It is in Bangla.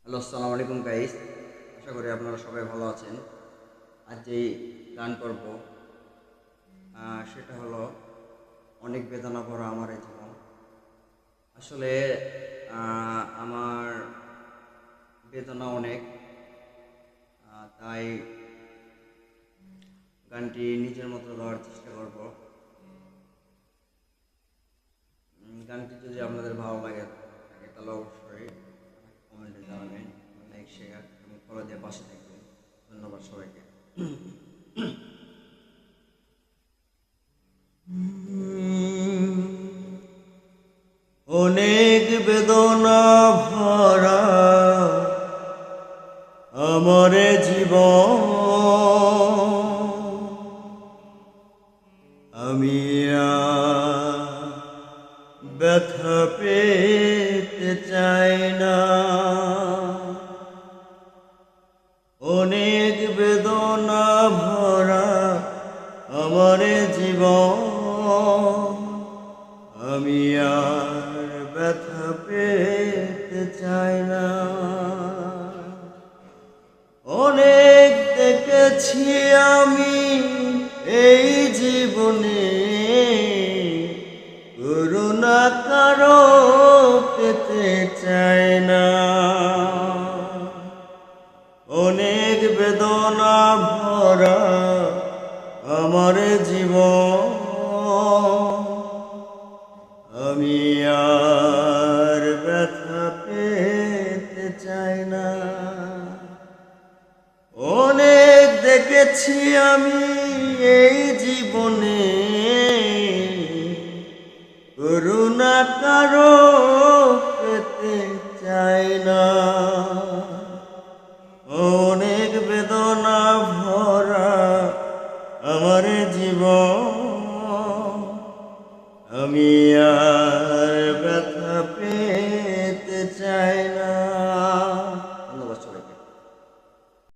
হ্যালো, আসসালামু আলাইকুম গাইস। আশা করি আপনারা সবাই ভালো আছেন। আজ যেই গান করব সেটা হলো অনেক বেদনা ভরা আমার এই জীবন। আসলে আমার বেদনা অনেক, তাই গানটি নিজের মতো গাওয়ার চেষ্টা করব। গানটি যদি আপনাদের ভালো লাগে থাকে তাহলে অবশ্যই কমেন্টে জানাবেন, লাইক শেয়ার এবং ফলো দিয়ে পাশে থাকবেন। ধন্যবাদ সবাইকে। অনেক বেদনা ভরা আমার জীবন, আমি আর ব্যথা পেতে চাই না। অনেক বেদনা ভরা আমার জীবন, আমি আর ব্যথা পেতে চাই না। অনেক দেখেছি আমি এই জীবনে, করুণা কারো পেতে চাই না। অনেক বেদনা ভরা আমার জীবন, আমি আর ব্যথা পেতে চাই না। অনেক দেখেছি আমি এই জীবনে, করুণা কারো পেতে চাই না। অনেক বেদনা ভরা আমার জীবন, আমি আর